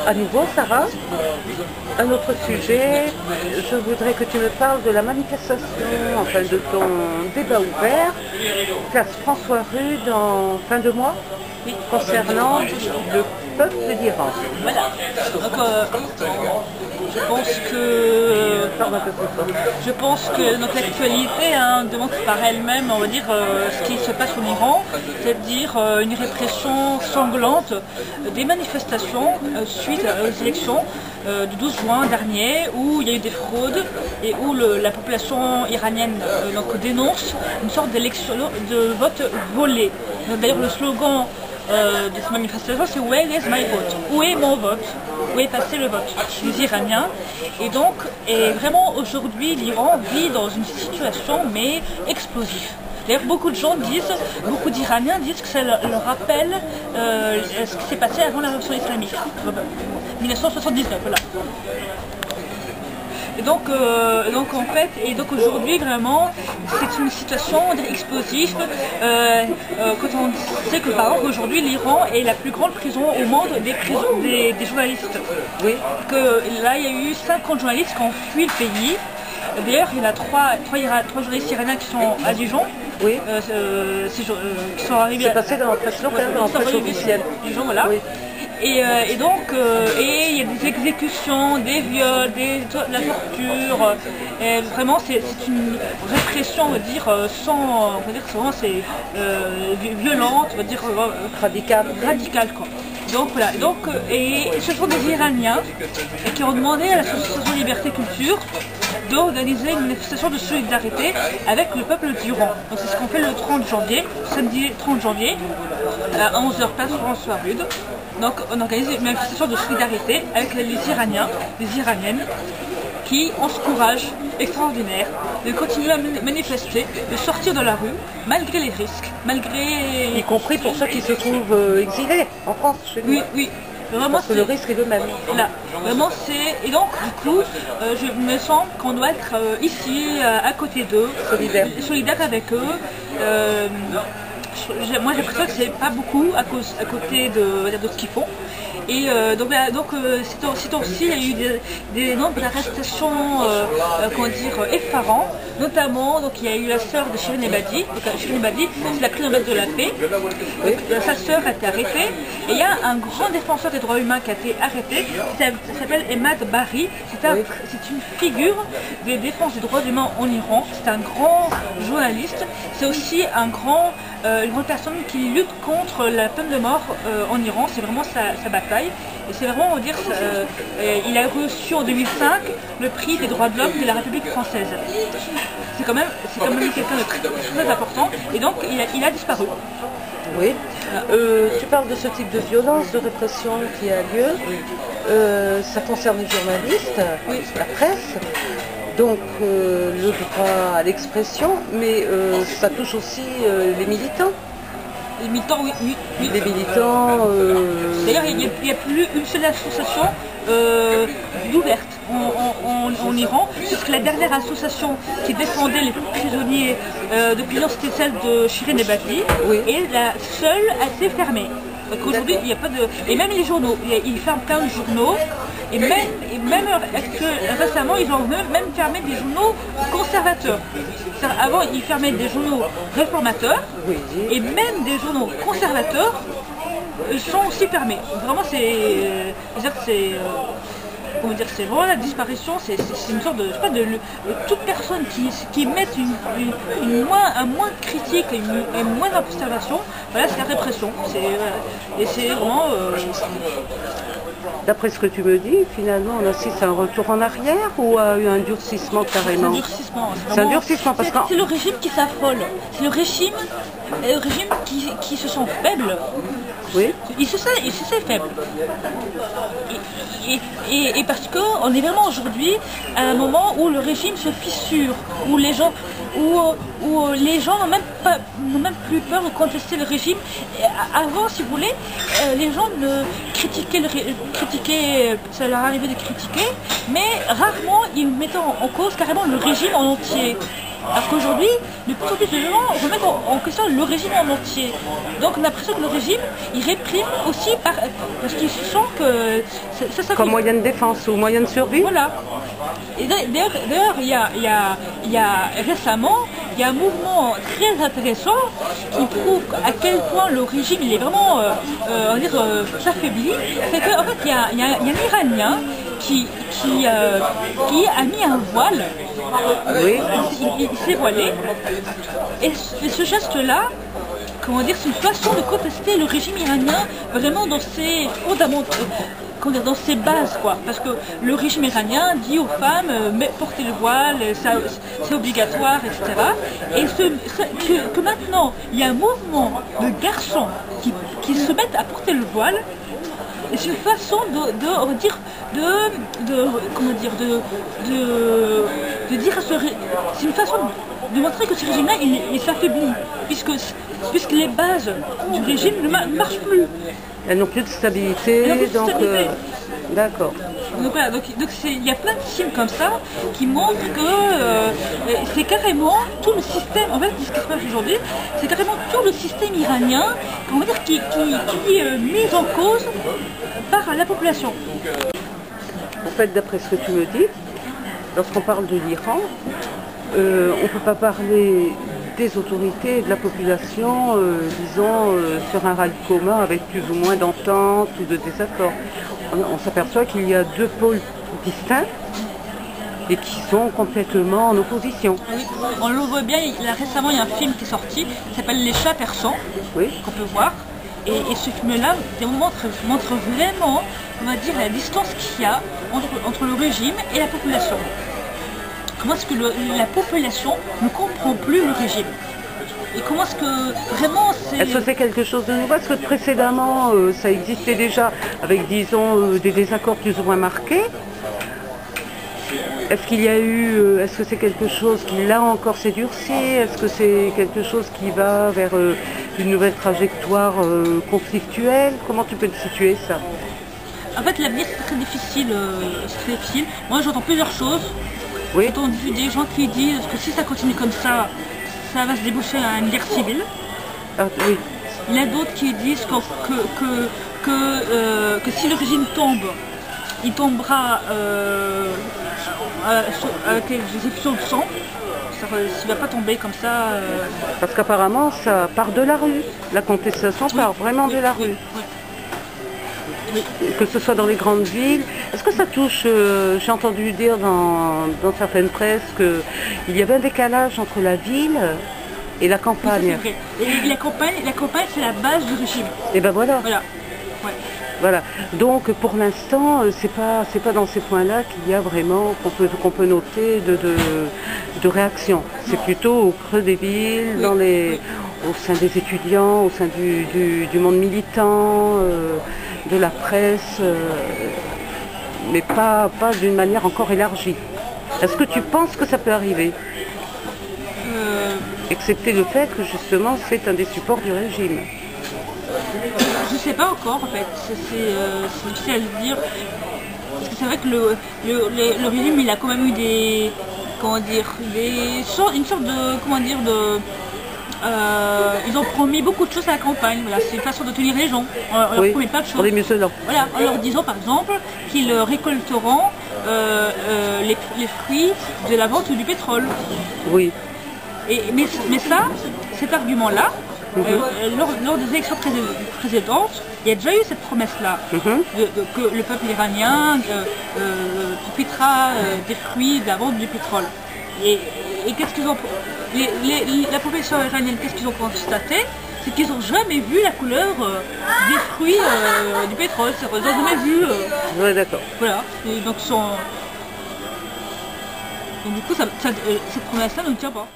À nouveau, Sarah, un autre sujet. Je voudrais que tu me parles de la manifestation, enfin de ton débat ouvert, place François Rude en fin de mois, concernant le peuple d'Iran. Voilà. Donc, je pense que donc l'actualité démontre par elle-même, on va dire, ce qui se passe en Iran, c'est-à-dire une répression sanglante des manifestations suite aux élections du 12 juin dernier, où il y a eu des fraudes et où la population iranienne dénonce une sorte d'élection de vote volé. D'ailleurs, le slogan de cette manifestation, c'est Where is my vote? Où est mon vote? Où est passé le vote des Iraniens? Et donc, vraiment aujourd'hui, l'Iran vit dans une situation mais explosive. D'ailleurs, beaucoup de gens disent, beaucoup d'Iraniens disent que ça leur rappelle ce qui s'est passé avant la révolution islamique, 1979, voilà. Et donc en fait, aujourd'hui vraiment, c'est une situation explosive. Quand on sait que par exemple aujourd'hui l'Iran est la plus grande prison au monde des journalistes. Oui. Que là il y a eu 50 journalistes qui ont fui le pays. D'ailleurs il y en a trois journalistes iraniens qui sont à Dijon. Oui. Qui sont arrivés. C'est passé dans la presse locale, dans la presse officielle. Dijon, voilà. Oui. Et il y a des exécutions, des viols, de la torture. Et vraiment, c'est une répression, on va dire, c'est violente, on va dire radicale, quoi. Donc voilà. Et ce sont des Iraniens qui ont demandé à l'association Liberté Culture d'organiser une manifestation de solidarité avec le peuple d'Iran. Donc c'est ce qu'on fait le 30 janvier, samedi 30 janvier, à 11h place François Rude. Donc on organise une manifestation de solidarité avec les Iraniens, les Iraniennes, qui ont ce courage extraordinaire de continuer à manifester, de sortir de la rue, malgré les risques, malgré... Y compris pour ceux qui se trouvent exilés en France, chez nous. Oui, oui. Vraiment, parce que le risque est le même. Là, vraiment c'est... Et donc, du coup, je me sens qu'on doit être ici, à côté d'eux, solidaire avec eux. Moi j'ai l'impression que c'est pas beaucoup à côté de ce qu'ils font. Et ces temps-ci, il y a eu des nombres d'arrestations effarants. Notamment, il y a eu la sœur de Shirin Ebadi. Shirin Ebadi, c'est la prix Nobel de la paix. Sa sœur a été arrêtée. Et il y a un grand défenseur des droits humains qui a été arrêté, qui s'appelle Emad Bari. C'est une figure des défenses des droits humains en Iran. C'est un grand journaliste. C'est aussi une grande personne qui lutte contre la peine de mort en Iran. C'est vraiment sa bataille. Et c'est vraiment, on va dire, il a reçu en 2005 le prix des droits de l'homme de la République française. C'est quand même quelqu'un de très important. Et donc, il a disparu. Oui. Tu parles de ce type de violence, de répression qui a lieu. Ça concerne les journalistes, la presse. Donc le droit à l'expression, mais ça touche aussi les militants. Les militants, oui. Les militants... D'ailleurs, il n'y a plus une seule association d'ouverte en Iran, puisque la dernière association qui défendait les prisonniers de prison, c'était celle de Shirin Ebadi, et la seule a été fermée. Donc aujourd'hui, il n'y a pas de... Et même les journaux, ils ferment plein de journaux, et même récemment, ils ont même fermé des journaux conservateurs. Avant, ils fermaient des journaux réformateurs, et même des journaux conservateurs sont aussi fermés. Vraiment, c'est vraiment la disparition, c'est une sorte de... toute personne qui met un moins de critique et une moins d'observation, voilà, c'est la répression. Et c'est vraiment... D'après ce que tu me dis, finalement, on assiste à un retour en arrière ou à un durcissement carrément? C'est un durcissement. C'est un durcissement parce que... C'est le régime qui s'affole. C'est le régime qui se sent faible. Oui. Il se sait faible. Et parce qu'on est vraiment aujourd'hui à un moment où le régime se fissure, où les gens n'ont même plus peur de contester le régime. Avant, si vous voulez, les gens critiquaient, ça leur arrivait de critiquer, mais rarement ils mettaient en cause carrément le régime en entier. Parce qu'aujourd'hui, de plus en plus de gens remettent en question le régime en entier. Donc on a l'impression que le régime, il réprime aussi parce qu'ils sentent que ça Comme moyen de défense ou moyen de survie. Voilà. Et d'ailleurs, il y a récemment, il y a un mouvement très intéressant qui prouve à quel point le régime il est vraiment s'affaiblit. C'est qu'en fait, il y a un Iranien qui a mis un voile. Oui. Il s'est voilé. Et ce geste-là, comment dire, c'est une façon de contester le régime iranien vraiment dans ses fondamentaux. Dans ses bases, quoi. Parce que le régime iranien dit aux femmes portez le voile, c'est obligatoire, etc. Et que maintenant il y a un mouvement de garçons qui se mettent à porter le voile, et c'est une façon de dire c'est une façon de montrer que ce régime-là il s'affaiblit, puisque les bases du régime ne marchent plus. Elles n'ont plus de stabilité, donc d'accord. Donc voilà, il y a plein de signes comme ça qui montrent que c'est carrément tout le système, en fait ce qui se passe aujourd'hui, c'est carrément tout le système iranien, on va dire, qui est mis en cause par la population. En fait, d'après ce que tu me dis, lorsqu'on parle de l'Iran, on ne peut pas parler des autorités et de la population, disons, sur un rail commun avec plus ou moins d'entente ou de désaccord. On s'aperçoit qu'il y a deux pôles distincts et qui sont complètement en opposition. Oui, on le voit bien, récemment il y a un film qui est sorti, qui s'appelle Les Chats persans, oui, qu'on peut voir. Et ce film-là montre vraiment, on va dire, la distance qu'il y a entre le régime et la population. Comment est-ce que la population ne comprend plus le régime? Et comment est-ce que vraiment c'est... Est-ce que c'est quelque chose de nouveau? Parce que précédemment, ça existait déjà avec, disons, des désaccords plus ou moins marqués. Est-ce qu'il y a eu... est-ce que c'est quelque chose qui, là encore, s'est durci? Est-ce que c'est quelque chose qui va vers une nouvelle trajectoire conflictuelle? Comment tu peux te situer, ça? En fait, l'avenir, c'est très difficile. Moi, j'entends plusieurs choses. Oui. J'ai entendu des gens qui disent que si ça continue comme ça va se déboucher à une guerre civile. Ah, oui. Il y en a d'autres qui disent que si le régime tombe, il tombera avec les exécutions de sang. Il ne va pas tomber comme ça. Parce qu'apparemment, ça part de la rue. La contestation part vraiment de la rue. Oui. Que ce soit dans les grandes villes. Est-ce que ça touche, j'ai entendu dire dans certaines presses qu'il y avait un décalage entre la ville et la campagne. Oui, et la campagne c'est la base du régime. Et ben voilà. Voilà. Ouais. Voilà. Donc pour l'instant, c'est pas dans ces points-là qu'il y a vraiment qu'on peut noter de réaction. C'est plutôt au creux des villes, oui, au sein des étudiants, au sein du monde militant, de la presse, mais pas d'une manière encore élargie. Est-ce que tu penses que ça peut arriver? Excepté le fait que justement c'est un des supports du régime. Je ne sais pas encore en fait, c'est difficile à le dire. Parce que c'est vrai que le régime il a quand même eu une sorte de, ils ont promis beaucoup de choses à la campagne. Voilà, c'est une façon de tenir les gens. On leur promet pas de choses. Pour les musulmans. Voilà, en leur disant par exemple qu'ils récolteront les fruits de la vente du pétrole. Oui. Mais ça, cet argument-là, lors des élections précédentes, il y a déjà eu cette promesse-là, que le peuple iranien profitera des fruits de la vente du pétrole. Et qu'est-ce qu'ils ont... la population iranienne, qu'est-ce qu'ils ont constaté? C'est qu'ils n'ont jamais vu la couleur des fruits du pétrole. Ils n'ont jamais vu... Oui, d'accord. Voilà. Et donc du coup, cette promesse-là ne tient pas.